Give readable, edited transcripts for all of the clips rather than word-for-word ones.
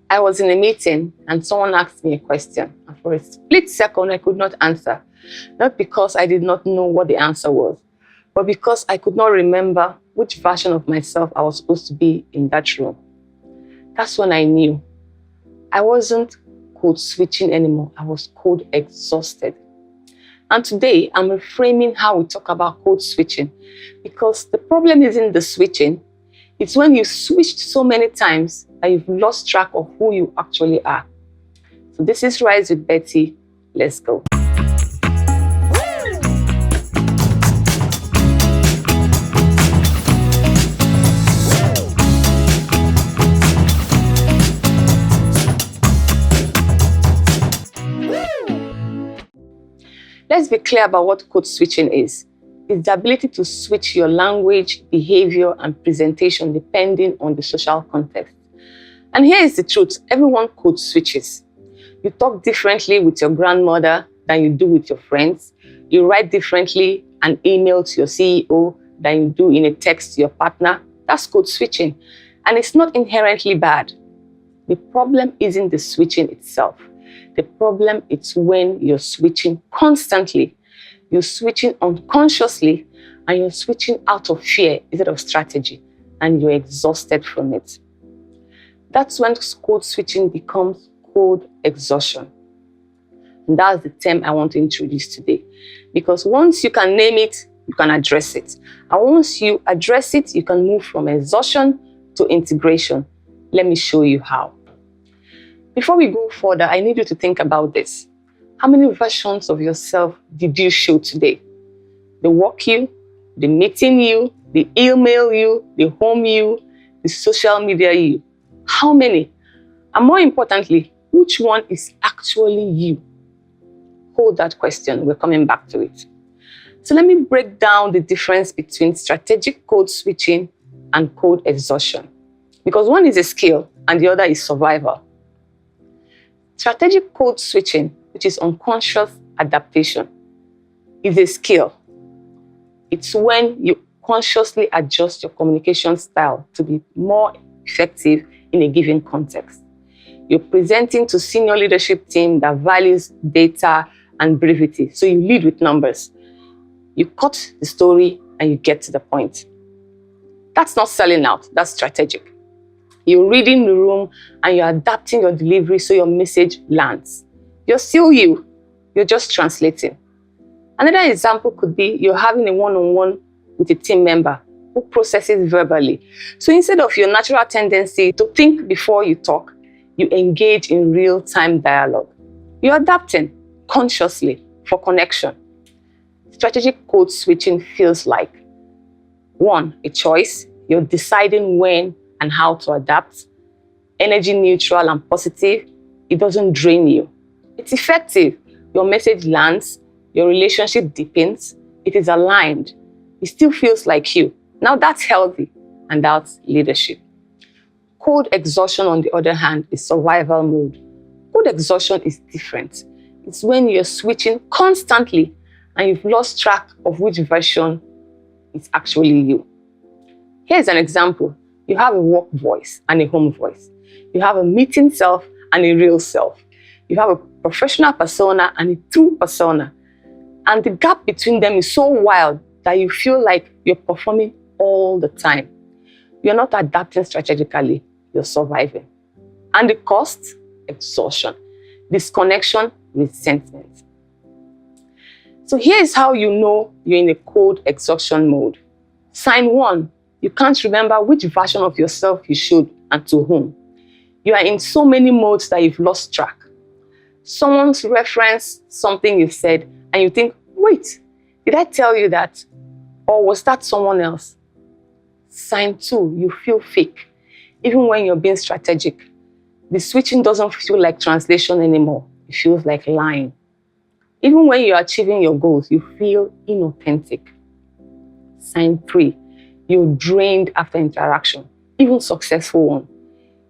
I was in a meeting and someone asked me a question. And for a split second, I could not answer. Not because I did not know what the answer was, but because I could not remember which version of myself I was supposed to be in that room. That's when I knew I wasn't code switching anymore. I was code exhausted. And today, I'm reframing how we talk about code switching, because the problem isn't the switching. It's when you switched so many times that you've lost track of who you actually are. So this is Rise with Betty. Let's go. Let's be clear about what code switching is. It's the ability to switch your language, behavior, and presentation depending on the social context. And here is the truth. Everyone code switches. You talk differently with your grandmother than you do with your friends. You write differently an email to your CEO than you do in a text to your partner. That's code switching. And it's not inherently bad. The problem isn't the switching itself. The problem is when you're switching constantly. You're switching unconsciously, and you're switching out of fear instead of strategy, and you're exhausted from it. That's when code switching becomes code exhaustion. And that's the term I want to introduce today. Because once you can name it, you can address it. And once you address it, you can move from exhaustion to integration. Let me show you how. Before we go further, I need you to think about this. How many versions of yourself did you show today? The work you, the meeting you, the email you, the home you, the social media you. How many? And more importantly, which one is actually you? Hold that question. We're coming back to it. So let me break down the difference between strategic code switching and code exhaustion. Because one is a skill and the other is survival. Strategic code switching, which is unconscious adaptation, is a skill. It's when you consciously adjust your communication style to be more effective in a given context. You're presenting to senior leadership team that values data and brevity, so you lead with numbers. You cut the story and you get to the point. That's not selling out, that's strategic. You're reading the room and you're adapting your delivery so your message lands. You're still you, you're just translating. Another example could be you're having a one-on-one with a team member who processes verbally. So instead of your natural tendency to think before you talk, you engage in real-time dialogue. You're adapting consciously for connection. Strategic code switching feels like, one, a choice. You're deciding when and how to adapt. Energy neutral and positive. It doesn't drain you. It's effective. Your message lands. Your relationship deepens. It is aligned. It still feels like you. Now that's healthy and that's leadership. Code exhaustion, on the other hand, is survival mode. Code exhaustion is different. It's when you're switching constantly and you've lost track of which version is actually you. Here's an example. You have a work voice and a home voice. You have a meeting self and a real self. You have a professional persona and a true persona. And the gap between them is so wild that you feel like you're performing all the time. You're not adapting strategically, you're surviving. And the cost? Exhaustion, disconnection, resentment. So here's how you know you're in a code exhaustion mode. Sign 1. You can't remember which version of yourself you showed and to whom. You are in so many modes that you've lost track. Someone's referenced something you've said and you think, wait, did I tell you that? Or was that someone else? Sign 2, you feel fake, even when you're being strategic. The switching doesn't feel like translation anymore. It feels like lying. Even when you're achieving your goals, you feel inauthentic. Sign 3, you're drained after interaction, even successful one.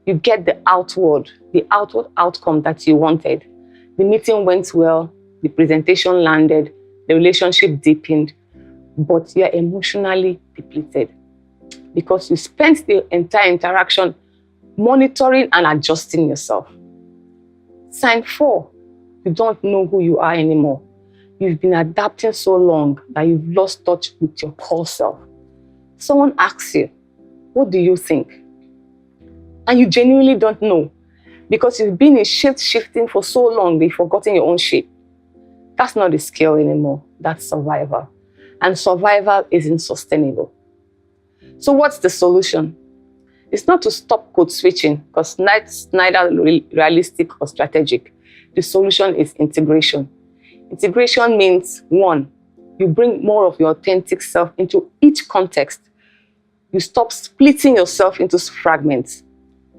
You get the outward outcome that you wanted. The meeting went well, the presentation landed, the relationship deepened, but you're emotionally depleted because you spent the entire interaction monitoring and adjusting yourself. Sign 4, you don't know who you are anymore. You've been adapting so long that you've lost touch with your core self. Someone asks you, what do you think? And you genuinely don't know because you've been in shifting for so long that you've forgotten your own shape. That's not a skill anymore. That's survival. And survival isn't sustainable. So what's the solution? It's not to stop code switching because that's neither realistic or strategic. The solution is integration. Integration means 1, you bring more of your authentic self into each context. You stop splitting yourself into fragments.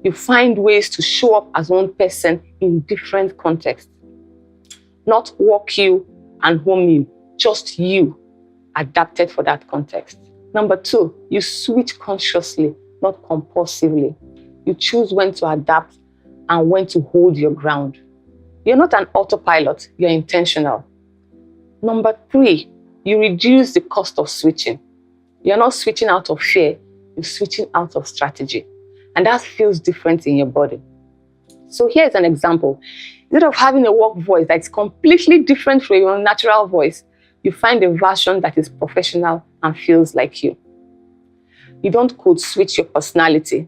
You find ways to show up as one person in different contexts. Not work you and home you, just you, adapted for that context. Number 2, you switch consciously, not compulsively. You choose when to adapt and when to hold your ground. You're not an autopilot, you're intentional. Number 3, you reduce the cost of switching. You're not switching out of fear, you're switching out of strategy. And that feels different in your body. So here's an example. Instead of having a work voice that's completely different from your natural voice, you find a version that is professional and feels like you. You don't code switch your personality,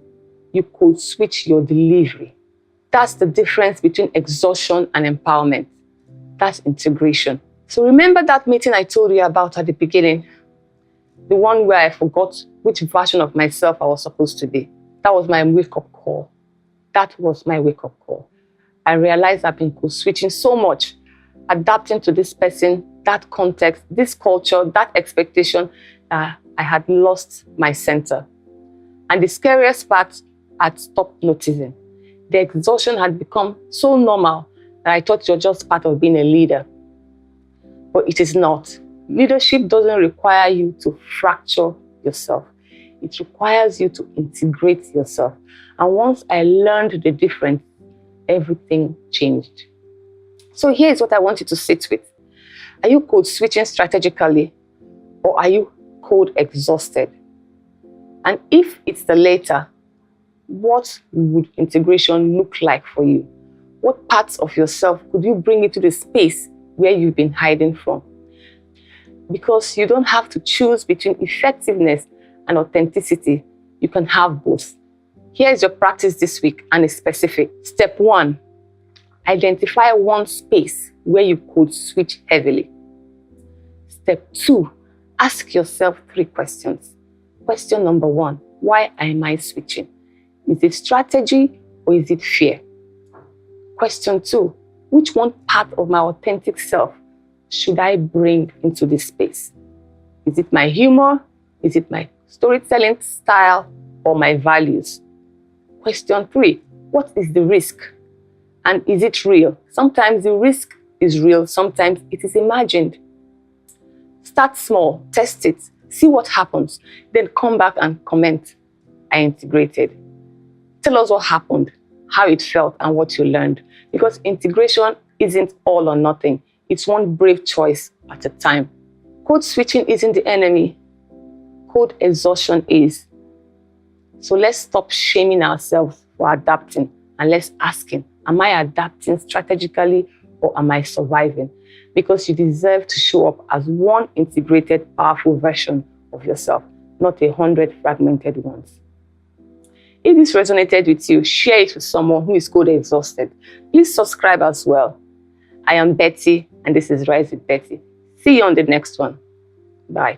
you code switch your delivery. That's the difference between exhaustion and empowerment. That's integration. So remember that meeting I told you about at the beginning? The one where I forgot which version of myself I was supposed to be. That was my wake-up call. That was my wake-up call. I realized I've been code switching so much, adapting to this person, that context, this culture, that expectation, I had lost my center. And the scariest part, I'd stopped noticing. The exhaustion had become so normal that I thought you're just part of being a leader. But it is not. Leadership doesn't require you to fracture yourself. It requires you to integrate yourself. And once I learned the difference, everything changed. So here's what I want you to sit with. Are you code switching strategically or are you code exhausted? And if it's the latter, what would integration look like for you? What parts of yourself could you bring into the space where you've been hiding from? Because you don't have to choose between effectiveness and authenticity. You can have both. Here's your practice this week, and it's specific. Step 1, identify one space where you could switch heavily. Step 2, ask yourself 3 questions. Question number 1, why am I switching? Is it strategy or is it fear? Question 2, which one part of my authentic self should I bring into this space? Is it my humor? Is it my storytelling style or my values? Question 3, what is the risk? And is it real? Sometimes the risk is real, sometimes it is imagined. Start small, test it, see what happens, then come back and comment. I integrated. Tell us what happened, how it felt, and what you learned. Because integration isn't all or nothing. It's one brave choice at a time. Code switching isn't the enemy. Code exhaustion is. So let's stop shaming ourselves for adapting and let's asking, am I adapting strategically or am I surviving? Because you deserve to show up as one integrated, powerful version of yourself, not 100 fragmented ones. If this resonated with you, share it with someone who is code exhausted. Please subscribe as well. I am Betty, and this is Rise with Betty. See you on the next one. Bye.